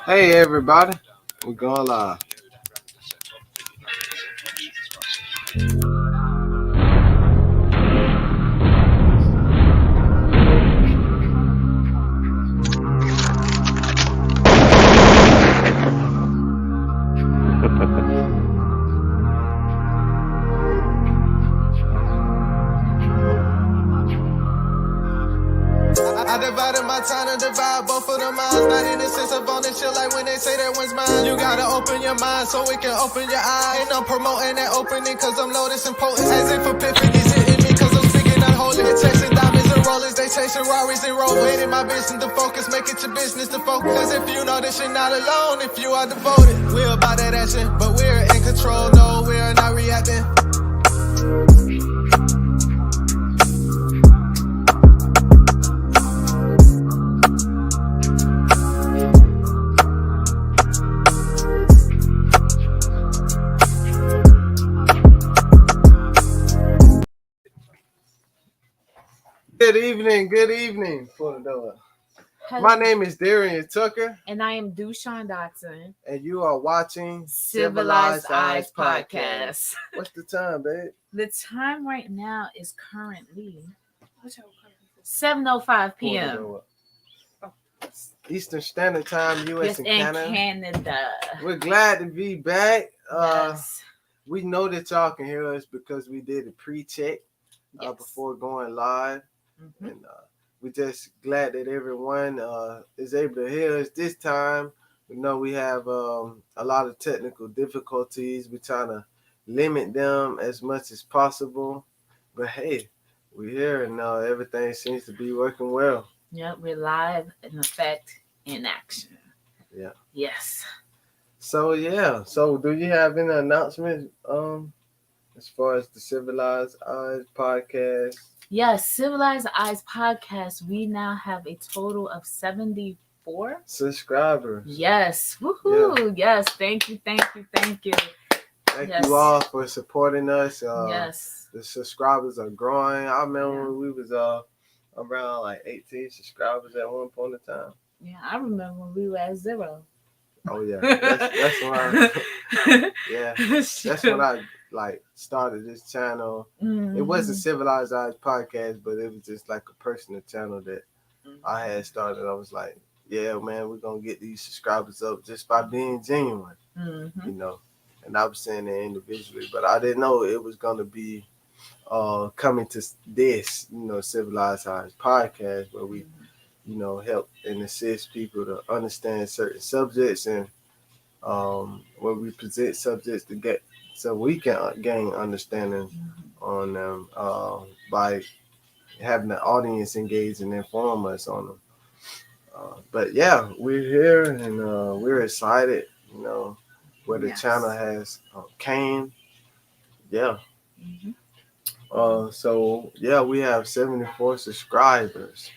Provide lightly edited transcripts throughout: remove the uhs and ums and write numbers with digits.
Hey everybody, we're going live. I divided my time to divide both of the minds. Not in the sense of ownership, like when they say that one's mine. You gotta open your mind so it can open your eyes. And I'm promoting that opening cause I'm noticing potent. As if epiphany's hitting me cause I'm speaking unholy. They're chasing diamonds and rollers, they chasing Rarries and roll. Waiting my business to focus, make it your business to focus. Cause if you know this, you're not alone if you are devoted. We're about that action, but we're in control. No, we're not reacting. Good evening. For the door. My name is Darian Tucker. And I am Dushan Dotson. And you are watching Civilized Eyes Podcast. What's the time, babe? The time right now is currently 7:05 p.m. Eastern Standard Time, U.S. and Canada. Canada. We're glad to be back. Yes. We know that y'all can hear us because we did a pre-check Yes. before going live. Mm-hmm. And we're just glad that everyone is able to hear us this time. We know we have a lot of technical difficulties. We're trying to limit them as much as possible. But hey, we're here and everything seems to be working well. Yep, we're live in effect in action. Yeah. Yes. So do you have any announcements as far as the Civilized Eyes Podcast? Yes, Civilized Eyes Podcast. We now have a total of 74 subscribers. Yes. Woohoo. Yeah. Yes. Thank you. Thank you all for supporting us. Yes. The subscribers are growing. I remember when we was around like 18 subscribers at one point in time. Yeah, I remember when we were at 0. Oh yeah. That's when I started this channel. Mm-hmm. It wasn't Civilized Eyes Podcast, but it was just like a personal channel that I had started. I was like, yeah, man, we're gonna get these subscribers up just by being genuine, And I was saying that individually, but I didn't know it was gonna be coming to this, Civilized Eyes Podcast, where we, help and assist people to understand certain subjects and where we present subjects to get so we can gain understanding on them by having the audience engage and inform us on them. But yeah, we're here and we're excited, where the channel has came. Yeah. Mm-hmm. We have 74 subscribers.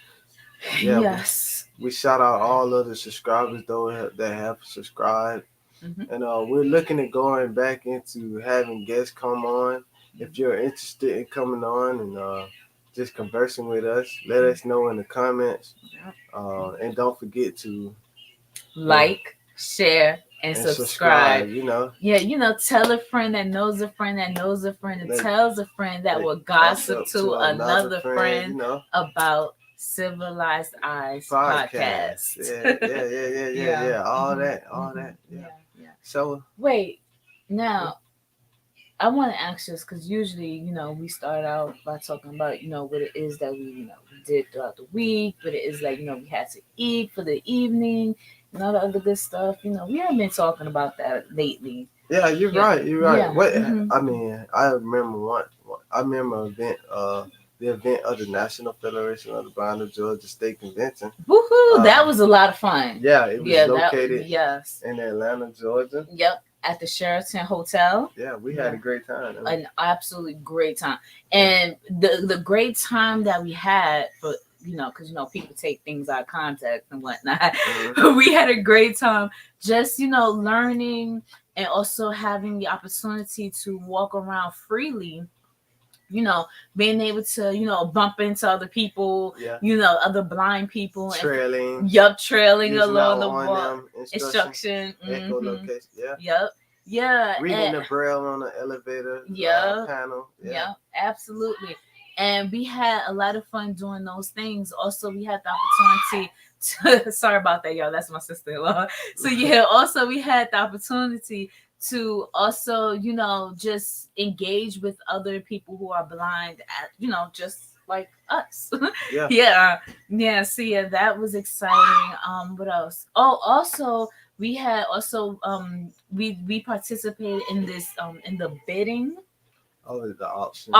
Yeah, yes. We shout out all of the subscribers though that have subscribed. Mm-hmm. And we're looking at going back into having guests come on. If you're interested in coming on and just conversing with us, let us know in the comments. And don't forget to like, share, and subscribe. Yeah, tell a friend that knows a friend that knows a friend that tells a friend that will gossip to another friend about Civilized Eyes Podcast. Yeah. All that. Yeah. So wait, now I want to ask this because usually, we start out by talking about, what it is that we did throughout the week, what it is like, we had to eat for the evening and all the other good stuff. We haven't been talking about that lately. Yeah, you're right. Yeah. What Mm-hmm. I mean, I remember the event of the National Federation of the Blind of Georgia State Convention. Woohoo! That was a lot of fun. Yeah, it was located in Atlanta, Georgia. Yep, at the Sheraton Hotel. Yeah, we had a great time. An absolutely great time. And the great time that we had for, because, people take things out of context and whatnot. Mm-hmm. We had a great time just, learning and also having the opportunity to walk around freely being able to, bump into other people, Yeah. Other blind people, Trailing. and trailing Using along our the on wall. them Instruction. echolocation. Yeah. Yep. Yeah. Reading the braille on the elevator panel. Yeah. Yep. Absolutely. And we had a lot of fun doing those things. Also, we had the opportunity to, sorry about that, y'all. That's my sister-in-law. So yeah, also we had the opportunity to also, just engage with other people who are blind just like us. Yeah. Yeah. So yeah, that was exciting. What else? Oh, also we had also we participated in this in the bidding Oh, the auction.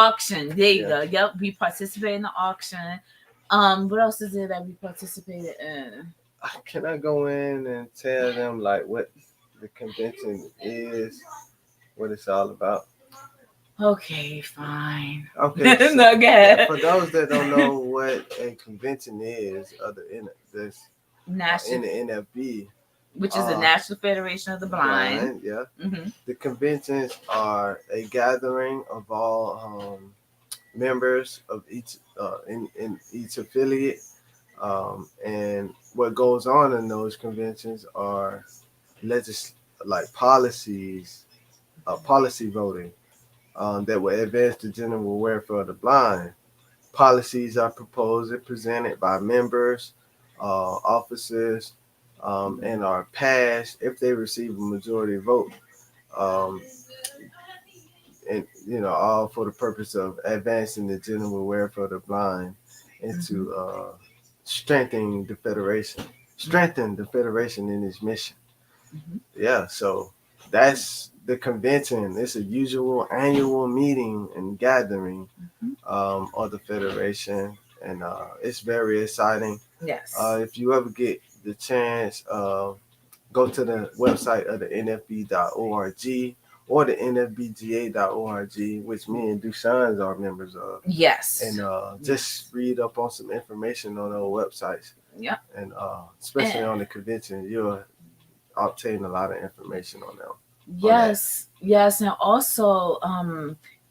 There you go. Yep, we participated in the auction. What else is there that we participated in? Can I go in and tell them like what the convention is, what it's all about? Okay, fine. Okay. So, No, go ahead. for those that don't know what a convention is, in the NFB, which is the National Federation of the Blind. Yeah. Mm-hmm. The conventions are a gathering of all members of each in each affiliate, and what goes on in those conventions are like policies, policy voting that will advance the general welfare of the blind. Policies are proposed and presented by members, officers, and are passed if they receive a majority vote. Um, and all for the purpose of advancing the general welfare of the blind and to strengthen the federation in its mission. Yeah, so that's the convention. It's a usual annual meeting and gathering of the federation, and it's very exciting. Yes. If you ever get the chance, go to the website of the nfb.org or the nfbga.org, which me and Dushan's are members of. Yes. And just read up on some information on those websites. Yeah. And especially on the convention, you'll obtain a lot of information on them. Yes. And also,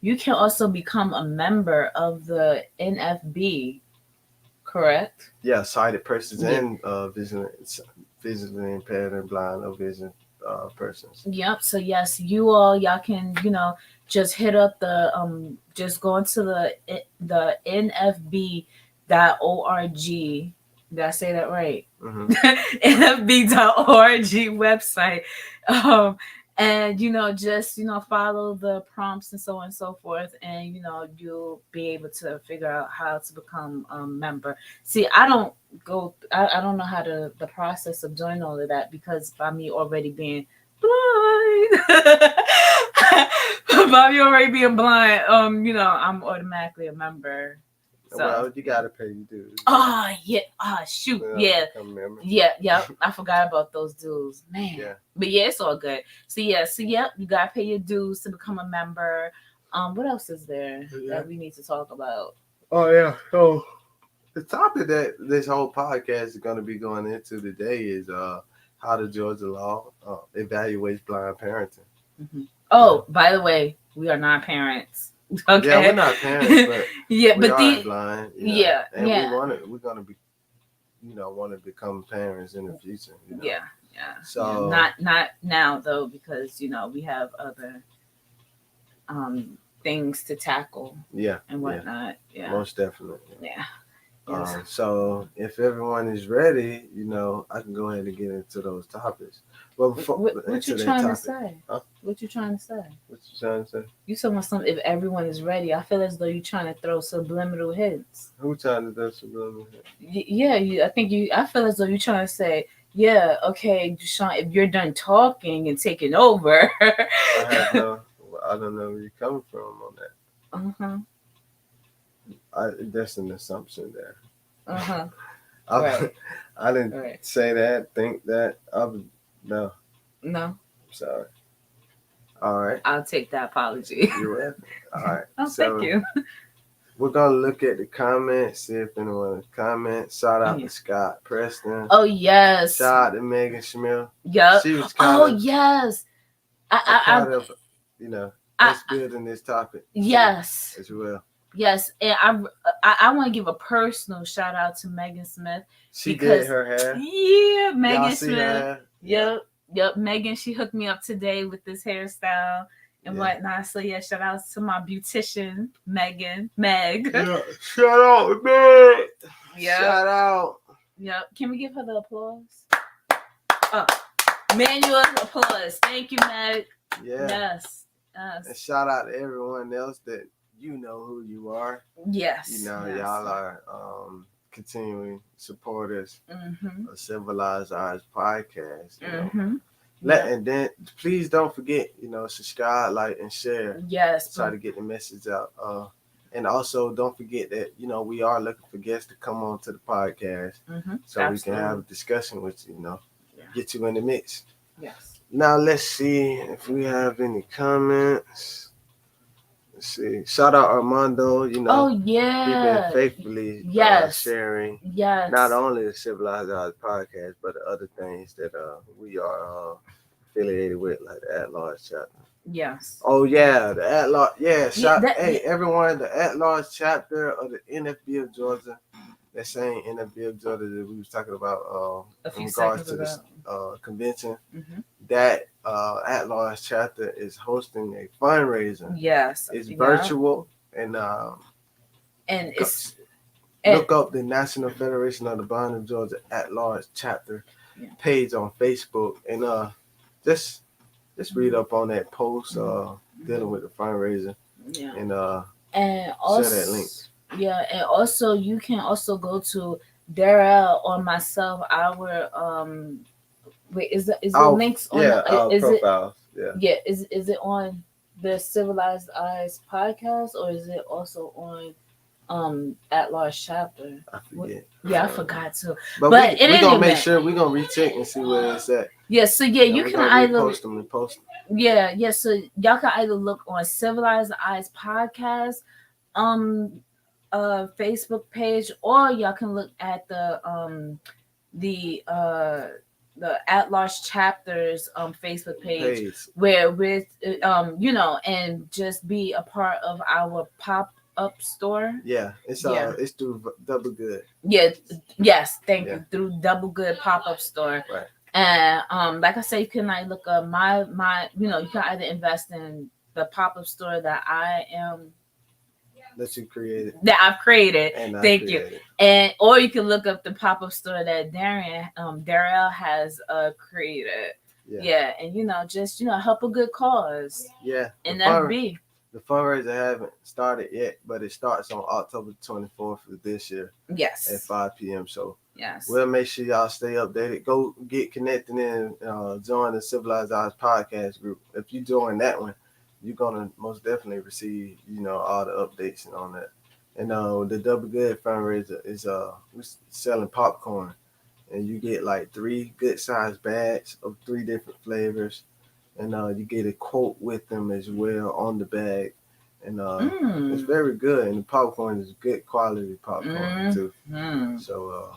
you can also become a member of the NFB, correct? Yeah, sighted persons and visually impaired and blind or vision persons. Yep. So yes, y'all can just hit up the just go into the nfb.org. Did I say that right? Mm-hmm. nfb.org website. And just follow the prompts and so on and so forth, and you'll be able to figure out how to become a member. See, I don't know how the process of doing all of that, because by me already being blind, I'm automatically a member. So, well, you gotta pay your dues. Oh yeah. Shoot. Yeah. I forgot about those dues, man. Yeah. But yeah, it's all good. So you gotta pay your dues to become a member. What else is there that we need to talk about? Oh yeah. So the topic that this whole podcast is going to be going into today is how the Georgia law evaluates blind parenting. Mm-hmm. Oh, by the way, we are not parents. Okay. Yeah, we're not parents, but we are blind. And we're gonna be, want to become parents in the future. Yeah. So not now though, because we have other things to tackle. Yeah. And whatnot. Yeah. Most definitely. Yeah. So if everyone is ready, I can go ahead and get into those topics. Well, what you trying to say? Huh? What you trying to say? You talking about something? If everyone is ready, I feel as though you're trying to throw subliminal hints. Who trying to throw subliminal hints? I feel as though you're trying to say, yeah, okay, Deshaun, if you're done talking and taking over. I don't know where you're coming from on that. That's an assumption there. Right. I didn't say that, think that. No. I'm sorry. All right. I'll take that apology. You're welcome. All right. Thank you. We're going to look at the comments, see if anyone comments. Shout out to Scott Preston. Oh, yes. Shout out to Megan Schmidt. Yep. She was yes. I us building this topic. Yes. As well. Yes, and I want to give a personal shout out to Megan Smith. She did her hair. Yeah, Megan Y'all see Smith. her hair? Yep. Megan, she hooked me up today with this hairstyle and whatnot. So yeah, shout out to my beautician, Meg. Yeah, shout out, Meg. Yeah. Shout out. Yep. Can we give her the applause? Manual applause. Thank you, Meg. Yeah. Yes. And shout out to everyone else that you know who you are. Yes. You know, y'all are continuing supporters of Civilized Eyes Podcast. You know. And then please don't forget, subscribe, like, and share. Yes. Try to get the message out. And also don't forget that, we are looking for guests to come on to the podcast so we can have a discussion with you, get you in the mix. Yes. Now let's see if we have any comments. Let's see. Shout out Armando, He's been faithfully sharing not only the Civilized Eyes Podcast, but the other things that we are affiliated with, like the At-Large chapter. Yes. Oh yeah, the At-Large. Yeah, everyone, the At-Large chapter of the NFB of Georgia. That same NFB of Georgia that we was talking about in regards to the convention. That At-Large chapter is hosting a fundraiser. Yes. It's virtual and it's look up the National Federation of the Blind of Georgia At-Large chapter page on Facebook and just read up on that post dealing with the fundraiser and also share that link. Yeah, and also you can also go to Darrell or myself. Our is the links on our profiles. Is it on the Civilized Eyes podcast or is it also on At-Large chapter? I forget. I forgot to. But we're gonna make sure we're gonna recheck and see where it's at. Yeah, so you can either post them. Yeah, so y'all can either look on Civilized Eyes podcast Facebook page, or y'all can look at the At-Large chapters Facebook page where with and just be a part of our pop-up store. Yeah, it's through Double Good. Thank you, through Double Good pop-up store. Right. And like I said, you can look up my you can either invest in the pop-up store that I've created. Thank you. And or you can look up the pop-up store that Darrell has created. Yeah, and just help a good cause. Yeah. And that'd be. The fundraiser haven't started yet, but it starts on October 24th of this year. Yes. At 5 p.m. So yes, we'll make sure y'all stay updated. Go get connected and join the Civilized Eyes podcast group. If you join that one, you're gonna most definitely receive, all the updates and on that. And the Double Good fundraiser is we're selling popcorn, and you get like 3 good sized bags of 3 different flavors, and you get a quote with them as well on the bag, and it's very good. And the popcorn is good quality popcorn too. So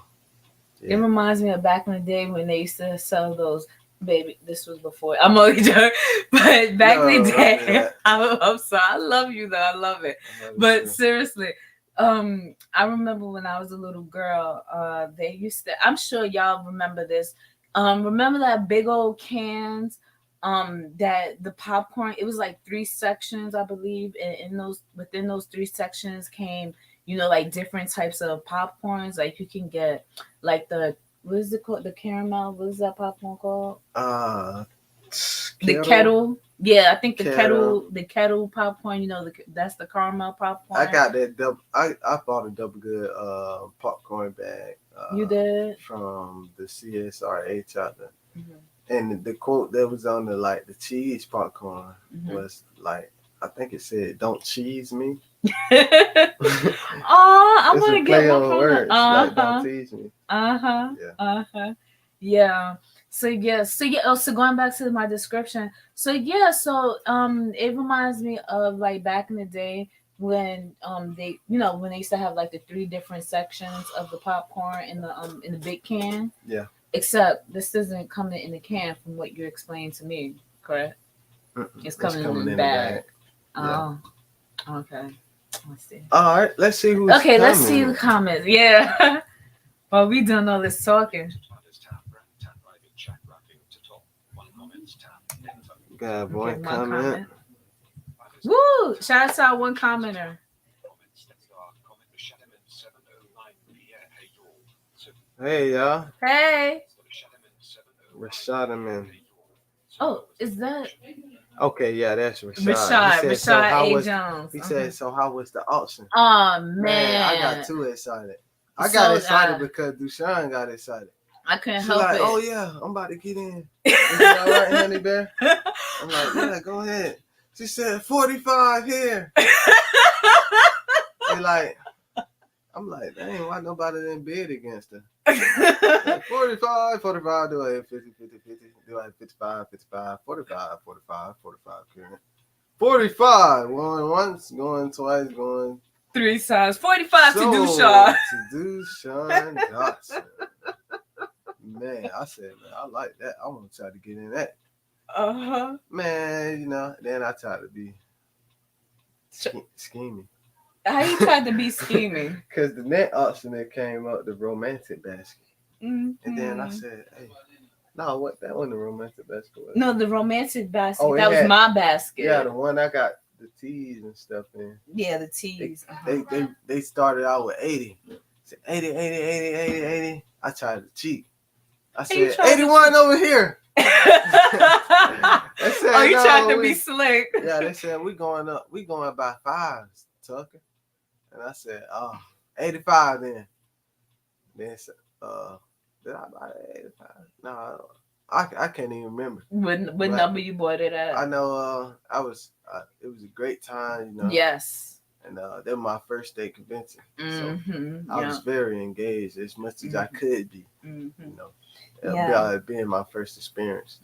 it reminds me of back in the day when they used to sell those. Baby, this was before. I'm only joking, but back in the day, I'm sorry. I love you though. I love it. But seriously, I remember when I was a little girl. They used to. I'm sure y'all remember this. Remember that big old cans. That the popcorn. It was like 3 sections, I believe, and within those 3 sections came, like different types of popcorns. Like you can get like the. What is it called? The caramel. What is that popcorn called? The kettle. Yeah, I think the kettle popcorn. That's the caramel popcorn. I got that. I bought a Double Good popcorn bag. You did? From the CSRA chapter, and the quote that was on the cheese popcorn was like, I think it said, "Don't cheese me." I want to get one from words. Like, don't tease me. Yeah. So going back to my description. It reminds me of like back in the day when they when they used to have like the 3 different sections of the popcorn in the big can. Yeah. Except this isn't coming in the can from what you're explaining to me, correct? It's coming in the bag. Oh, okay. Let's see. All right, let's see who's Okay, let's coming. see the comments. Yeah. While we doing all this talking. Got one Okay, comment. Woo! Shout out to our one commenter. Hey, y'all. Hey. Rashadaman. Oh, is that Okay, yeah, that's Rashad. Rashad A. Jones. He said, so how was the auction? Oh, man. I got too excited. I got excited because Dushan got excited. I couldn't She's help like, it. oh, yeah, I'm about to get in. Is it all right, Honey Bear? I'm like, yeah, go ahead. She said, 45 here. I'm like, dang, why nobody didn't bid against her? Like, 45, do I have 50, 50, 50? Do I have 55, 55, 45, 45, 45, current? 45, going once, going twice, going 3 times. 45 so, to Dushan. To Dushan Johnson. Man, I said, man, I like that. I want to try to get in that. Uh-huh. Man, then I tried to be scheming. How you tried to be scheming? Because the net auction that came up, the romantic basket. Mm-hmm. And then I said, hey, no, that wasn't the romantic basket. No, the romantic basket. Oh, that was my basket. Yeah, the one I got the teas and stuff in. Yeah, the teas. They started out with 80. Said 80, 80, 80, 80, 80. I tried to cheat. I said, 81 over here. They said, you tried to be slick. Yeah, they said, we going by 5s, Tucker. And I said, 85 then. Then did I buy 85? No, I can't even remember. What number you bought it at? I know it was a great time, Yes. And that was my first state convention. Mm-hmm. So I was very engaged as much as I could be. Mm-hmm. Being my first experience.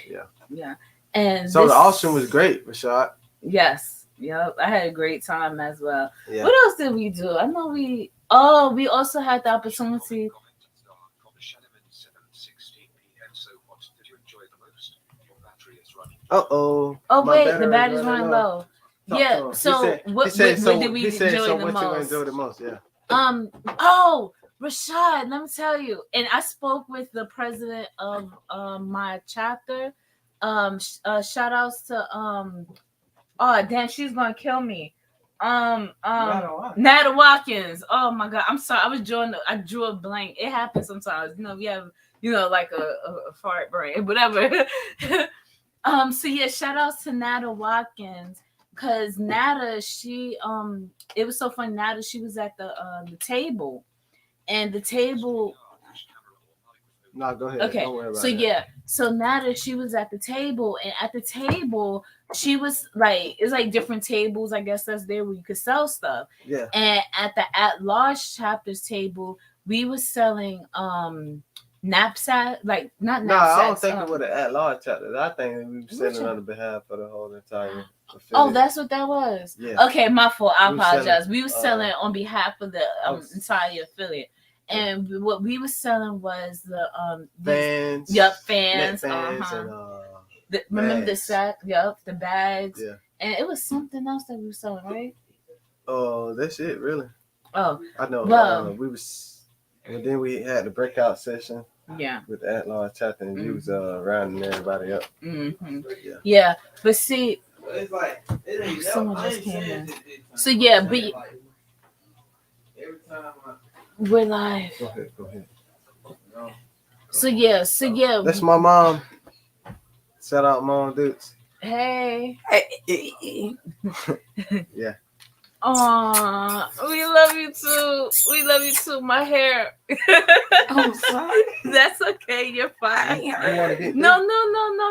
Yeah. Yeah. And so the auction was great, Rashad. Yes. Yep. I had a great time as well. Yeah. What else did we do? I know we also had the opportunity. Uh-oh. Oh wait, the battery's running low. Yeah. So what did we enjoy the most? You enjoyed the most? Yeah. Oh, Rashad, let me tell you. And I spoke with the president of my chapter. Shout outs to oh damn, she's gonna kill me. Nada Watkins. Oh my god, I'm sorry. I drew a blank. It happens sometimes. We have like a fart brain, whatever. So yeah, shout outs to Nada Watkins. Cause Nada, she it was so funny. Nada, she was at the table, and the table. No, go ahead. Okay, don't worry about so that. yeah, so Nada, she was at the table, and at the table, she was like, it's like different tables, I guess that's there where you could sell stuff. Yeah. And at the at-large chapters table, we was selling knapsack, like not knapsacks. No, I don't think it was an at-large chapter. I think we were selling on the behalf of the whole entire. Oh, that's what that was. Yeah. Okay, my fault. I apologize. We were selling on behalf of the entire affiliate, and what we were selling was the fans. Fans. Fans and remember the sack? Yep, the bags. Yeah. And it was something else that we were selling, right? Oh, that's it, really. Oh, I know. Well, we was, and then we had the breakout session. Yeah. With the at-large chapter, and he was rounding everybody up. Mm-hmm. Yeah, but see. It's like someone just came in. So yeah, but we're live. Go ahead. So yeah. That's my mom. Shout out, Mom Dukes. Hey. Yeah. Aw, we love you too. My hair. I'm sorry. That's okay. You're fine. No.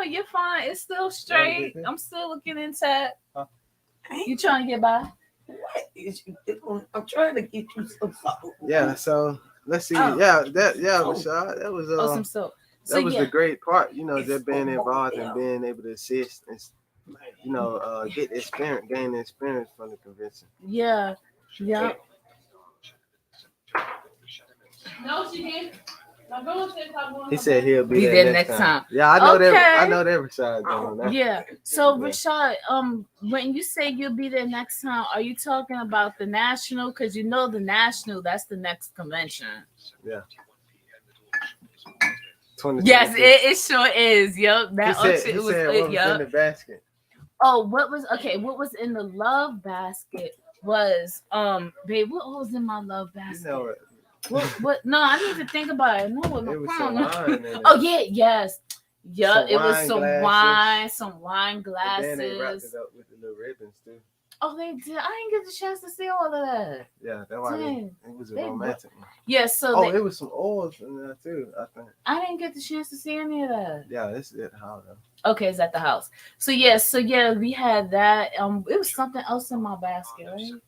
You're fine. It's still straight. I'm still looking intact. Huh? You trying to get by? What is you doing? I'm trying to get you some soap. Yeah. So let's see. Oh. Rashad, that was some soap. That was the great part. Just being involved and being able to assist and get the experience, gain the experience from the convention. Yeah. No, she didn't. He said he'll be Be there there next next time. time. Yeah, I know Okay. that. I know that Rashad doing that. Yeah. So Yeah. Rashad, when you say you'll be there next time, are you talking about the national? Because you know the national, that's the next convention. Yeah. Yes, it sure is. Yep. He That said what was in the basket. Oh, what was in the love basket was babe, what was in my love basket? You know it. What no, I need to think about it. No, what my It was phone. some wine in it. Oh yeah, yes. Yeah, Some it was wine some glasses. some wine glasses. And then they wrapped it up with the little ribbons too. Oh, they did. I didn't get the chance to see all of that. Yeah, that's why it was a romantic one. Yeah, so it was some oils in there too, I think. I didn't get the chance to see any of that. Yeah, this is at the house though. Okay, it's at the house. So yeah, we had that. It was something else in my basket, right?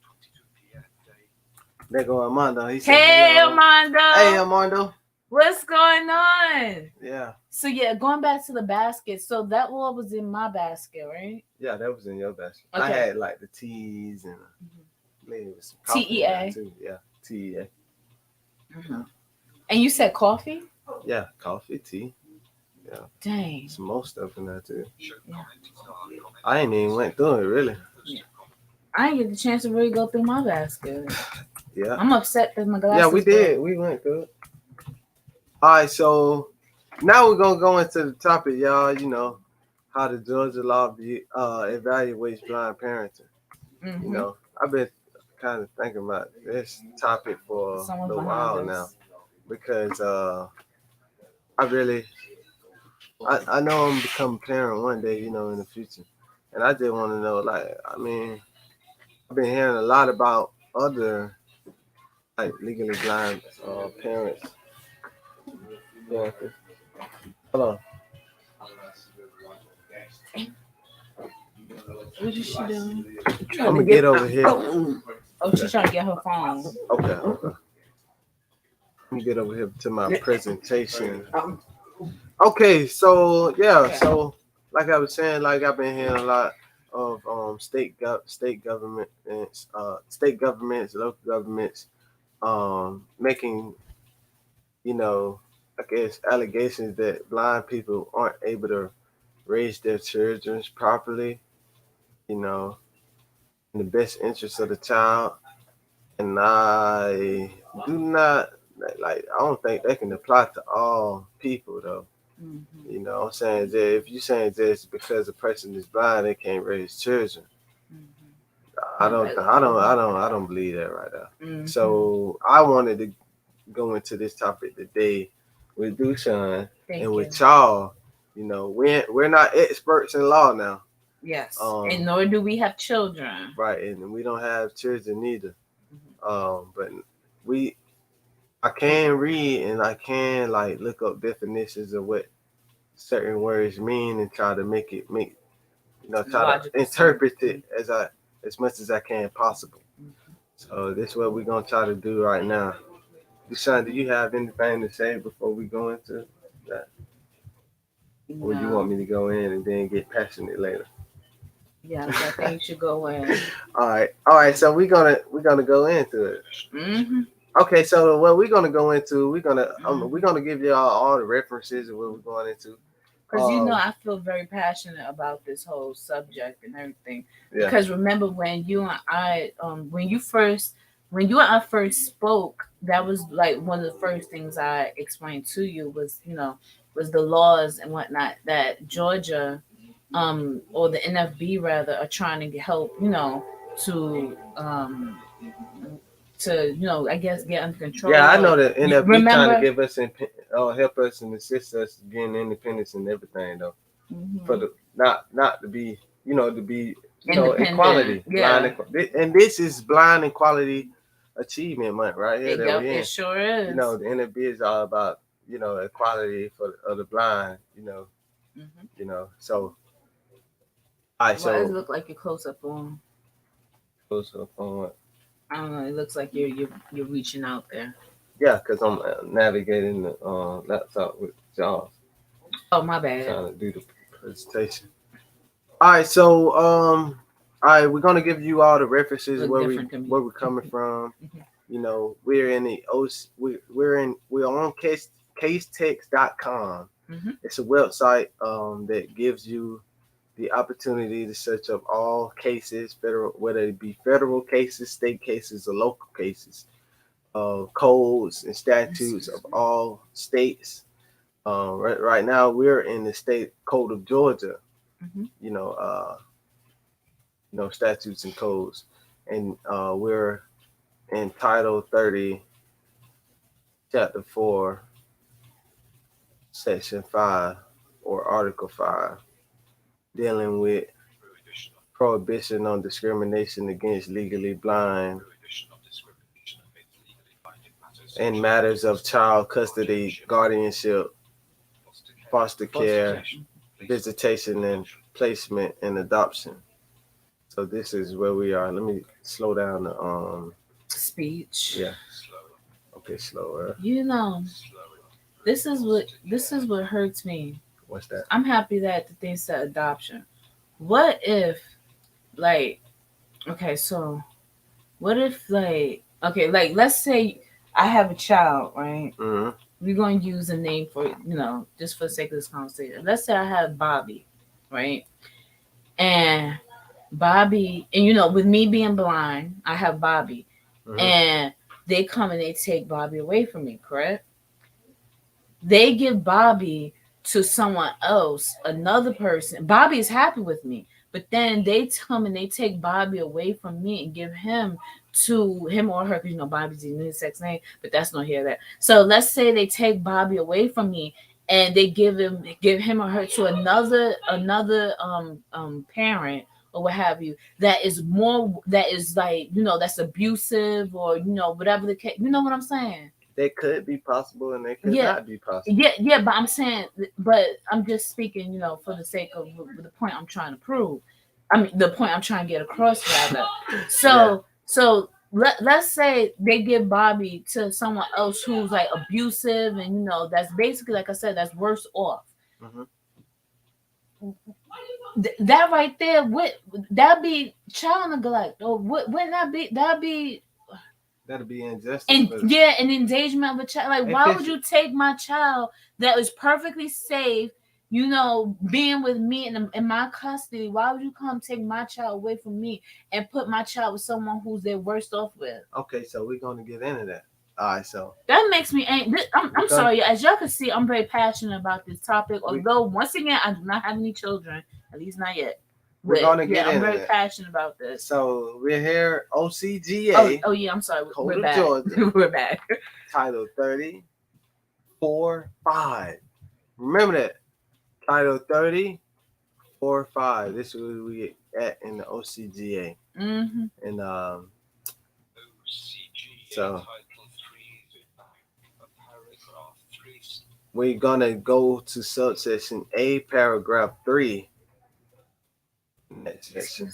There go Armando. He said, hey Armando. Hey Armando. What's going on? Yeah. So yeah, going back to the basket. So that one was in my basket, right? Yeah, that was in your basket. Okay. I had like the teas and maybe some coffee TEA too. Yeah, TEA. Mm-hmm. And you said coffee? Yeah, coffee, tea. Yeah. Dang. Some more stuff in there too. Yeah. I ain't even went through it really. Yeah. I didn't get the chance to really go through my basket. Yeah. I'm upset that my glasses. Yeah, we did. We went through it. All right, so now we're gonna go into the topic, y'all. You know how the Georgia law evaluates blind parenting. Mm-hmm. You know, I've been kind of thinking about this topic for a little while now because I know I'm become a parent one day, you know, in the future, and I just want to know, like, I mean, I've been hearing a lot about other like legally blind parents. Yeah. Hold on. What is she doing? I'm gonna get over here. Oh, she's trying to get her phone. Okay. Let me get over here to my presentation. Okay, so yeah, so like I was saying, like I've been hearing a lot of state governments, local governments, making, you know, I guess allegations that blind people aren't able to raise their children properly, you know, in the best interest of the child. And I do not I don't think that can apply to all people though. Mm-hmm. You know what I'm saying? That if you're saying just because a person is blind they can't raise children. Mm-hmm. I don't believe that right now. Mm-hmm. So I wanted to go into this topic today with Dushan and with y'all. You know, we're not experts in law now. Yes. And nor do we have children. Right, and we don't have children either. Mm-hmm. But I can read and I can like look up definitions of what certain words mean and try to try to interpret it as much as I can possible. Mm-hmm. So this is what we're gonna try to do right now. Deshaun, do you have anything to say before we go into that? No. Or you want me to go in and then get passionate later? Yeah, I think you should go in. All right. So we're gonna go into it. Mm-hmm. Okay. So what we're gonna go into, we're gonna give y'all all the references of what we're going into. Because you know, I feel very passionate about this whole subject and everything. Yeah. Because remember when you and I, when you and I first spoke, that was like one of the first things I explained to you was the laws and whatnot that Georgia, or the NFB rather, are trying to help, to I guess get under control. Yeah, I know the NFB trying to give us help us and assist us gain independence and everything though. Mm-hmm. For the not to be to be equality. Yeah. And this is Blind Equality Achievement Month right here. It sure is. The NFB is all about equality of the blind. Mm-hmm. So. All right, so it look like you're close up on. Close up on what? I don't know. It looks like you're reaching out there. Yeah, because I'm navigating the laptop with Jaws. Oh, my bad. Trying to do the presentation. All right, so we're gonna give you all the references where we're coming from. Mm-hmm. We're in the we're on casetext.com. It's a website that gives you the opportunity to search up all cases, federal, whether it be federal cases, state cases, or local cases, codes and statutes of all states. Right now, we're in the state code of Georgia. You know, statutes and codes, and we're in Title 30, Chapter 4, Section 5, or Article 5, dealing with prohibition on discrimination against legally blind in matters of child custody, guardianship, foster care, visitation, and placement and adoption. So this is where we are. Let me slow down the speech. Yeah. Okay, slower. You know, this is what hurts me. What's that? I'm happy that the thing said adoption. What if, like, okay, so what if, like, okay, like, let's say I have a child, right? We're going to use a name for, you know, just for the sake of this conversation. Let's say I have Bobby, right? And Bobby, and, you know, with me being blind, I have Bobby. And they come and they take Bobby away from me, correct? They give Bobby to someone else, another person. Bobby is happy with me, but then they come and they take Bobby away from me and give him to him or her, because, you know, Bobby's a unisex name, but that's not here that. So let's say they take Bobby away from me and they give him or her to another parent or what have you, that is like, you know, that's abusive, or, you know, whatever the case. You know what I'm saying? They could be possible and they could not be possible. Yeah, but I'm saying, but I'm just speaking, you know, for the sake of the point I'm trying to prove. I mean, the point I'm trying to get across, rather. So let's say they give Bobby to someone else who's like abusive, and, you know, that's basically, like I said, that's worse off. That right there, that'd be child neglect, or wouldn't that be? That'd be injustice. And an endangerment of a child. Like, why would you take my child that is perfectly safe, you know, being with me in my custody? Why would you come take my child away from me and put my child with someone who's they're worst off with? Okay, so we're gonna get into that. All right, so that makes me angry. I'm sorry, as y'all can see, I'm very passionate about this topic. Although, once again, I do not have any children, at least not yet. We're gonna get I'm very passionate about this. So we're here, OCGA. Oh yeah, I'm sorry. We're back. Georgia, we're back. Title 30, 4-5. Remember that. Title 30, 4-5. This is where we at in the OCGA. And so we're gonna go to subsection A, paragraph 3. Next section.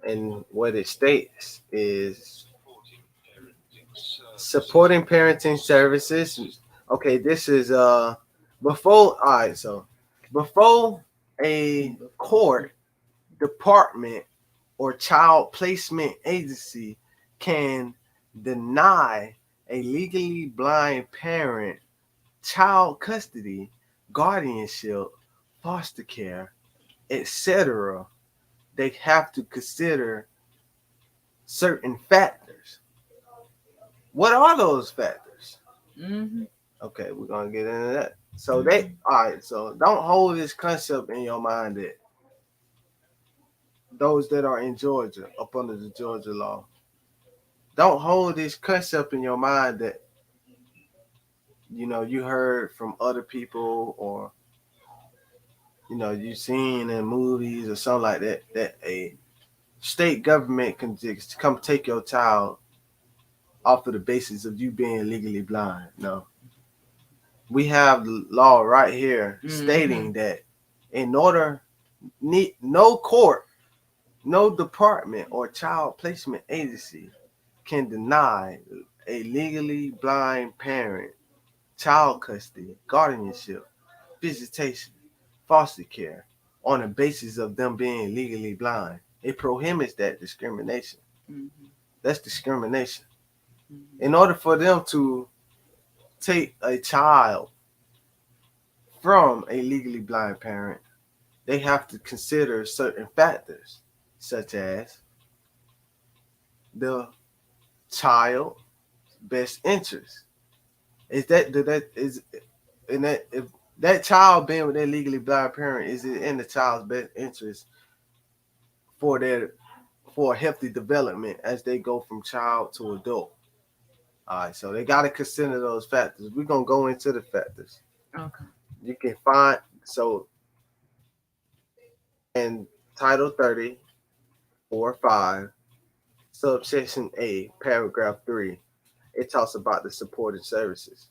And what it states is supporting parenting services. Okay, this is before a court, department, or child placement agency can deny a legally blind parent child custody, guardianship, foster care, etc., they have to consider certain factors. What are those factors? Okay, we're gonna get into that. So so don't hold this concept in your mind that those that are in Georgia, up under the Georgia law, don't hold this concept in your mind that, you know, you heard from other people, or, you know, you seen in movies or something like that, that a state government can just come take your child off of the basis of you being legally blind. No. We have the law right here stating that in order, no court, no department or child placement agency can deny a legally blind parent child custody, guardianship, visitation, foster care on the basis of them being legally blind. It prohibits that discrimination. That's discrimination. In order for them to take a child from a legally blind parent, they have to consider certain factors, such as the child best interest. Is that is in that if that child being with their legally blind parent, is it in the child's best interest for their for a healthy development as they go from child to adult? All right, so they got to consider those factors. We're gonna go into the factors. Okay. You can find so in Title 30 or 5, subsection A, paragraph 3, it talks about the supporting services.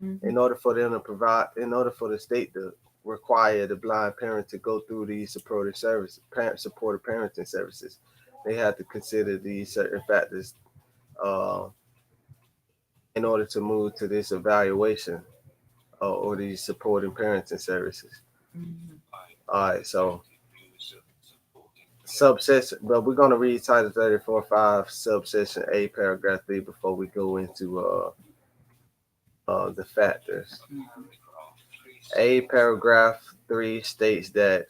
Mm-hmm. In order for the state to require the blind parent to go through these supporting services, supported parenting services, they have to consider these certain factors uh, in order to move to this evaluation or these supporting parenting services. Mm-hmm. All right, so subsection, but we're going to read Title 34.5, subsection A, paragraph 3 before we go into the factors. Mm-hmm. A, paragraph 3 states that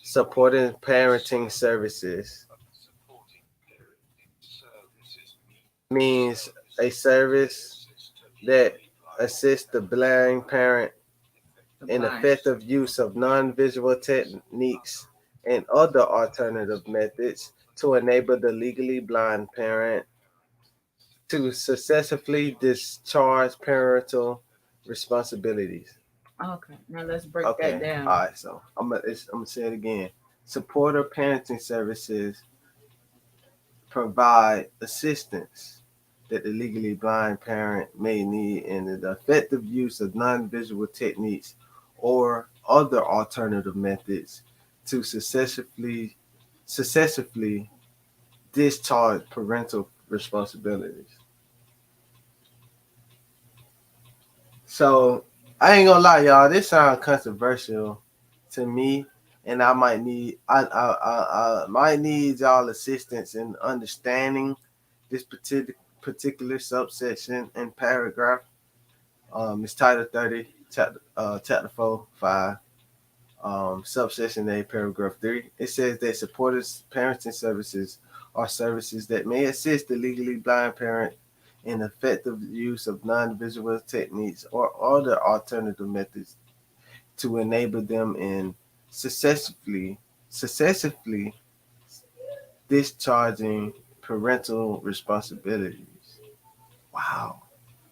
supporting parenting services means a service that assists the blind parent in effective use of non-visual techniques and other alternative methods to enable the legally blind parent to successfully discharge parental responsibilities. Okay. Now let's break that Okay, down. all right. So I'm gonna say it again. Supporter parenting services provide assistance that the legally blind parent may need in the effective use of non-visual techniques or other alternative methods to successfully discharge parental responsibilities. So I ain't gonna lie, y'all. This sounds controversial to me, and I might need y'all assistance in understanding this particular subsection and paragraph. It's Title 30, chapter 4, 5, subsection A, paragraph 3. It says that supportive parenting services are services that may assist the legally blind parent in effective use of non-visual techniques or other alternative methods to enable them in successfully discharging parental responsibilities. Wow.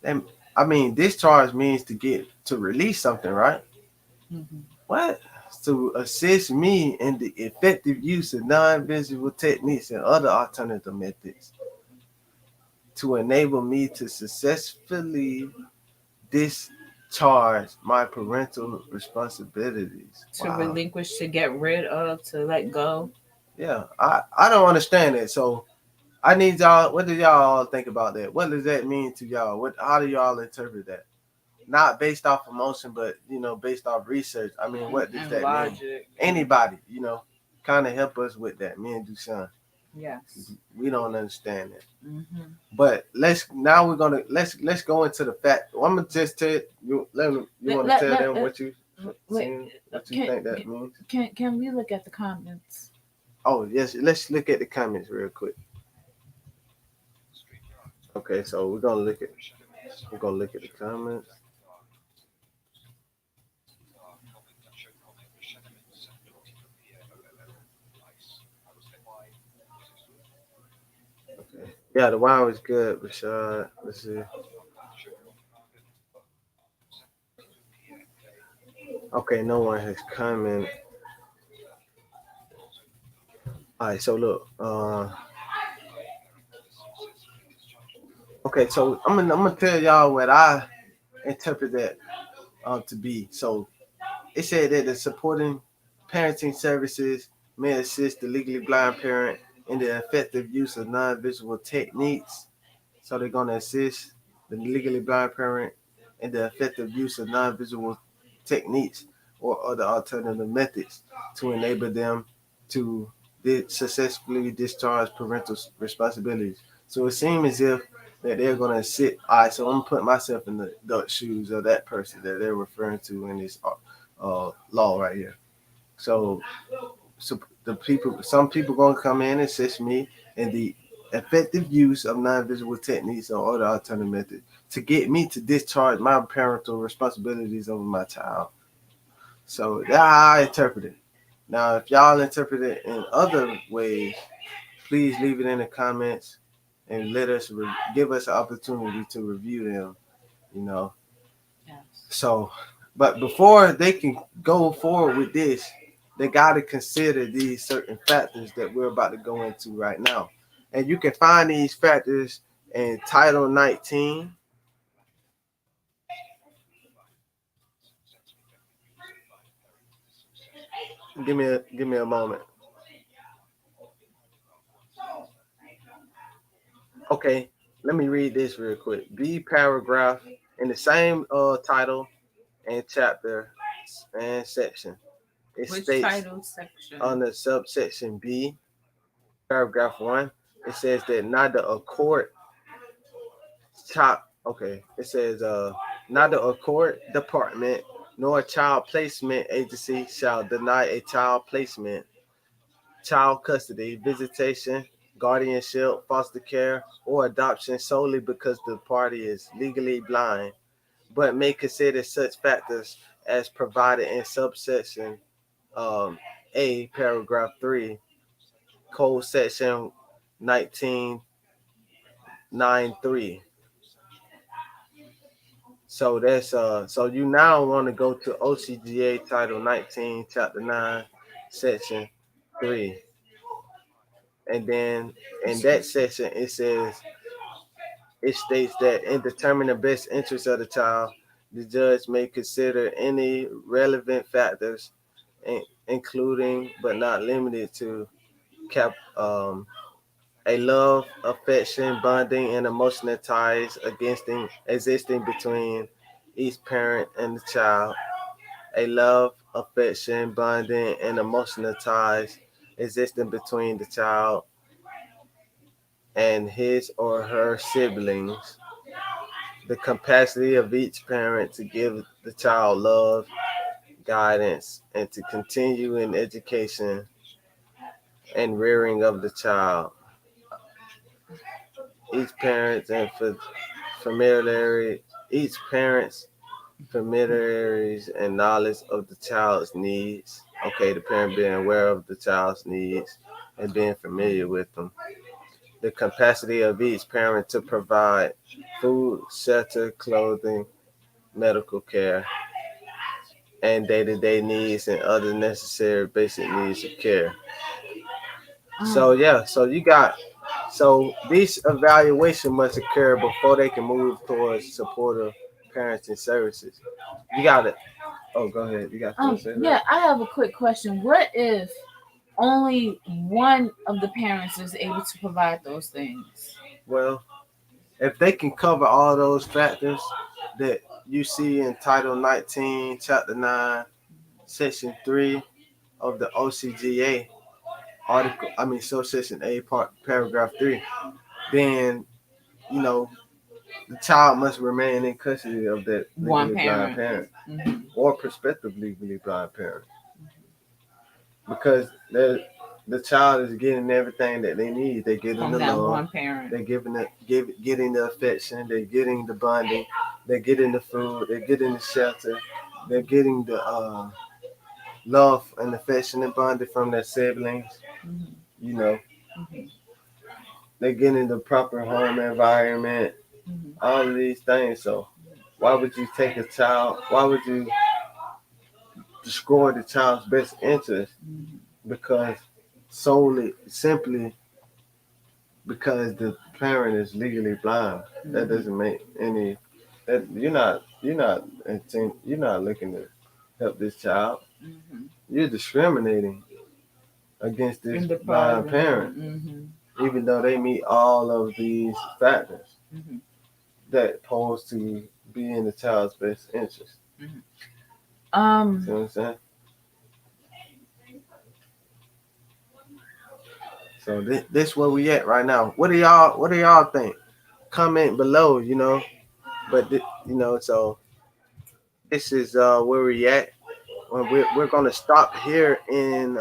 And I mean, discharge means to release something, right? Mm-hmm. What? To assist me in the effective use of non-visual techniques and other alternative methods to enable me to successfully discharge my parental responsibilities. To Wow. relinquish, to get rid of, to let go. Yeah, I don't understand it. So I need y'all. What do y'all think about that? What does that mean to y'all? How do y'all interpret that? Not based off emotion, but based off research. I mean, what does And that mean? logic. Anybody, kind of help us with that. Me and Dushan, Yes. we don't understand that. Mm-hmm. But let's go into the fact. I'm gonna just tell you. You want to tell them what you Wait, think that means? can we look at the comments? Oh yes, let's look at the comments real quick. Okay, so we're gonna look at the comments. Okay. Yeah, the wine was good, Rashad. Let's see. Okay, no one has commented. All right, so look. Okay, so I'm gonna tell y'all what I interpret that to be. So it said that the supporting parenting services may assist the legally blind parent in the effective use of non-visual techniques. So they're gonna assist the legally blind parent in the effective use of non-visual techniques or other alternative methods to enable them to successfully discharge parental responsibilities. So it seems as if that they're gonna sit. All right, so I'm gonna put myself in the adult shoes of that person that they're referring to in this law right here. So, some people gonna come in and assist me in the effective use of non-visual techniques or other alternative methods to get me to discharge my parental responsibilities over my child. So that's how I interpret it. Now, if y'all interpret it in other ways, please leave it in the comments and let us give us an opportunity to review them. You know, Yes. so but before they can go forward with this, they got to consider these certain factors that we're about to go into right now, and you can find these factors in Title 19. Give me a moment. Okay, let me read this real quick. B paragraph in the same title and chapter and section. It Which states title section? under subsection B, paragraph 1, it says that neither a court it says neither a court department nor a child placement agency shall deny a child placement, child custody, visitation, guardianship, foster care, or adoption solely because the party is legally blind, but may consider such factors as provided in subsection A, paragraph 3, code section 1993. So that's so you now want to go to OCGA Title 19, Chapter 9, Section 3. And then in that section it states that in determining the best interest of the child, the judge may consider any relevant factors, including but not limited to cap a love, affection, bonding, and emotional ties existing between each parent and the child. A love, affection, bonding, and emotional ties existing between the child and his or her siblings. The capacity of each parent to give the child love, guidance, and to continue in education and rearing of the child. Each parent and familiarity, each parent's familiarities and knowledge of the child's needs. Okay, the parent being aware of the child's needs and being familiar with them. The capacity of each parent to provide food, shelter, clothing, medical care, and day-to-day needs and other necessary basic needs of care. So yeah, so this evaluation must occur before they can move towards supportive parenting services. You got it. Oh, go ahead. You got to say that. Yeah, I have a quick question. What if only one of the parents is able to provide those things? Well, if they can cover all those factors that you see in Title 19, Chapter 9, Section 3 of the OCGA Subsection A, Paragraph 3, then, you know, the child must remain in custody of that legally blind parent or prospective legally blind parent, because the child is getting everything that they need. They're getting from the that love, one parent. they're getting the affection, they're getting the bonding, they're getting the food, they're getting the shelter, they're getting the love and affection and bonding from their siblings. You know, they're getting the proper home environment, all of these things. So why would you take a child? Why would you destroy the child's best interest because simply because the parent is legally blind? That doesn't make any. That you're not looking to help this child. You're discriminating against this blind parent, even though they meet all of these factors that pose to be in the child's best interest. See what I'm saying? So this where we at right now. What do y'all think? comment below, you know. But you know, so this is where we're at. We're gonna stop here and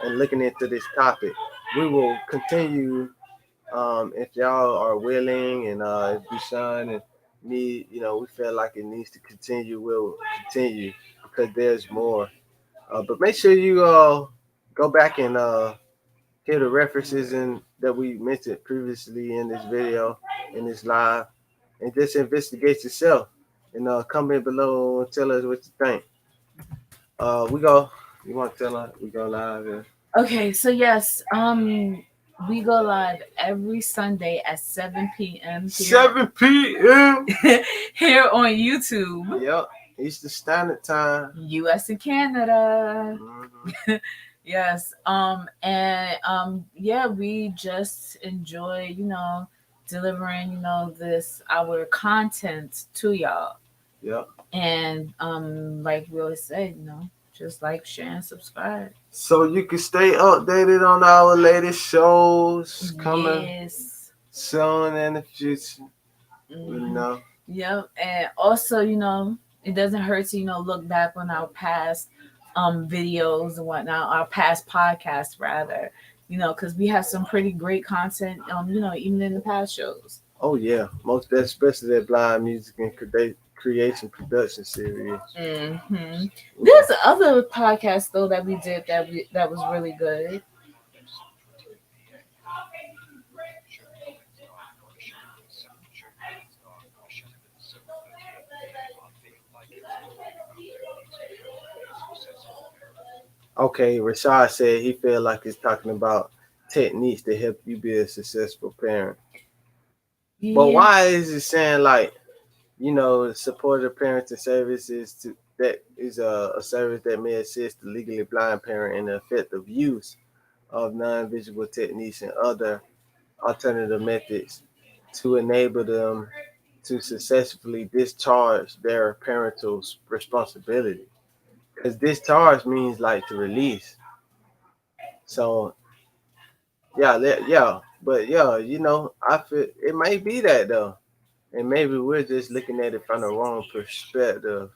looking into this topic. We will continue if y'all are willing, and if Deshaun and me, you know, we feel like it needs to continue, we'll continue because there's more. But make sure you go back and hear the references that we mentioned previously in this video, in this live, and just investigate yourself. And comment below and tell us what you think. We go. You want to tell us? We go live. Yeah. Okay, so yes, we go live every Sunday at 7 p.m. 7 p.m. here on YouTube. Yep, Eastern Standard Time. U.S. and Canada. Mm-hmm. Yes. Yeah, we just enjoy, you know, delivering, you know, our content to y'all. Yep. And like we always say, you know, just like, share, and subscribe. So you can stay updated on our latest shows coming soon in the future. Mm-hmm. You know. Yep. And also, you know, it doesn't hurt to, you know, look back on our past videos and whatnot, our past podcasts rather, you know, because we have some pretty great content, you know, even in the past shows. Oh yeah, most especially that blind music and creation production series. Mm-hmm. There's other podcasts though that we did that was really good. Okay, Rashad said he feel like he's talking about techniques to help you be a successful parent. Yeah. But why is it saying like, you know, supportive parenting services that is a service that may assist the legally blind parent in the effective use of non-visual techniques and other alternative methods to enable them to successfully discharge their parental responsibility. Because discharge means like to release. So, yeah. But yeah, you know, I feel it might be that though. And maybe we're just looking at it from the wrong perspective.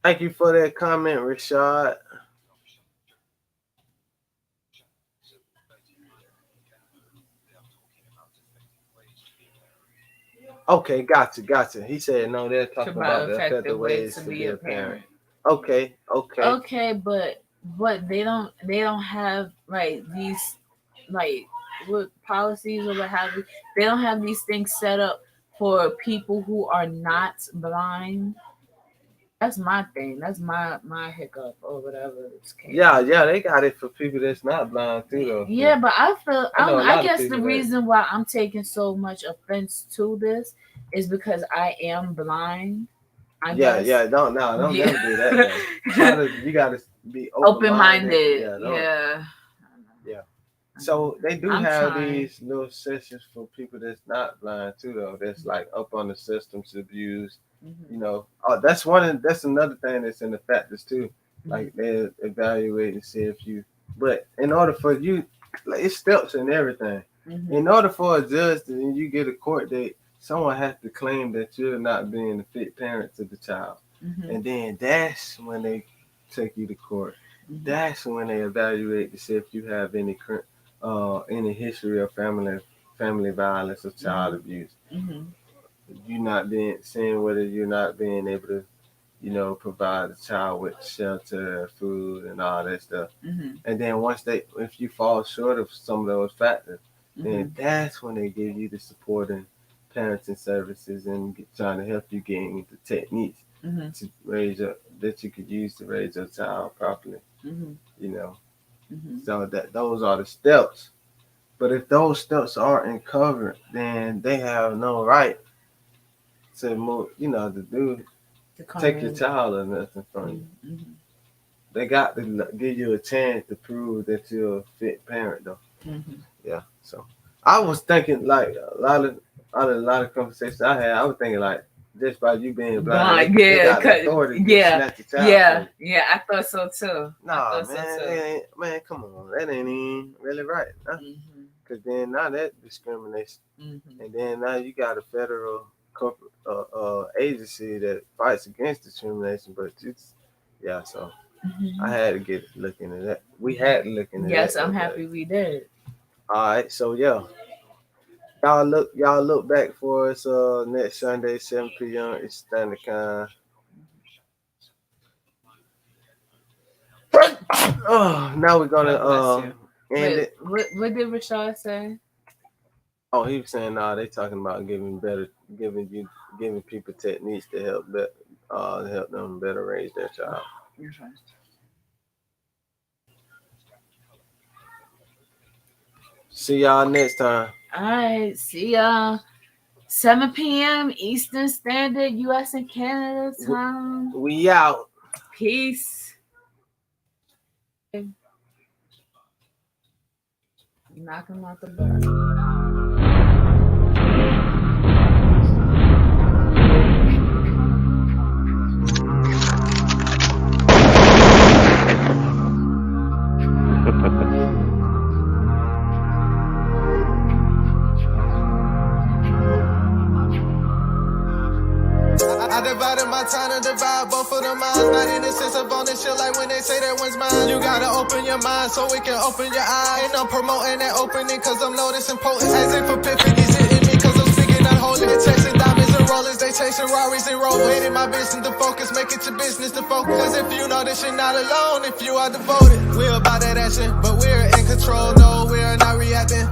Thank you for that comment, Rashad. Okay, gotcha. He said no, they're talking about the effective ways to be a parent. Okay. Okay, but they don't have right these like what policies or what have you. They don't have these things set up for people who are not blind. That's my thing. That's my hiccup or whatever. Yeah, they got it for people that's not blind too, though. Yeah, but I guess the reason why I'm taking so much offense to this is because I am blind. Yeah. Don't never do that. You gotta be open-minded. Yeah. So they do have these little sessions for people that's not blind too, though. That's like up on the substance abuse. Mm-hmm. You know, that's another thing that's in the factors too. Mm-hmm. Like they evaluate and see if you. But in order for you, like it's steps and everything. Mm-hmm. In order for a judge and you get a court date, someone has to claim that you're not being a fit parent to the child, mm-hmm. and then that's when they take you to court. Mm-hmm. That's when they evaluate to see if you have any history of family violence or child mm-hmm. abuse. Mm-hmm. Seeing whether you're not being able to, you know, provide the child with shelter, food, and all that stuff. Mm-hmm. And then if you fall short of some of those factors, mm-hmm. then that's when they give you the support and parenting services and trying to help you gain the techniques mm-hmm. to raise up that you could use to raise your child properly. Mm-hmm. You know, mm-hmm. so those are the steps. But if those steps aren't covered, then they have no right to move, you know, to take your child or nothing from you. Mm-hmm. They got to give you a chance to prove that you're a fit parent, though. Mm-hmm. Yeah. So I was thinking like a lot of conversations I had. I was thinking like just by you being blind, they got the authority to snatch your child. Yeah. I thought so too. Nah, man, come on, that ain't even really right. Huh? Mm-hmm. because then now that's discrimination. Mm-hmm. And then now you got a federal agency that fights against discrimination, but it's, yeah, so Mm-hmm. I had to get looking at that. We had to look into that. Yes, I'm happy we did. All right, so yeah. Y'all look back for us next Sunday, 7 p.m. It's Standard Time. Oh, now we're gonna end it. What did Rashad say? Oh, he was saying, they talking about giving people techniques to help them better raise their child. Okay. See y'all next time. All right, see y'all 7 p.m. Eastern Standard, U.S. and Canada time. We out. Peace. Knock him out the bar. I divided my time to divide both of the minds. Not in the sense of owning shit like when they say that one's mine. You gotta open your mind so it can open your eyes. And I'm promoting that opening cause I'm noticing potent. As if epiphany's hitting me cause I'm speaking unholy. They're chasing diamonds and rollers, they chasing Rarries and Rovers. Made it my business to focus, make it your business to focus. Cause if you know this, you're not alone if you are devoted. We're about that action, but we're in control, no, we're not reacting.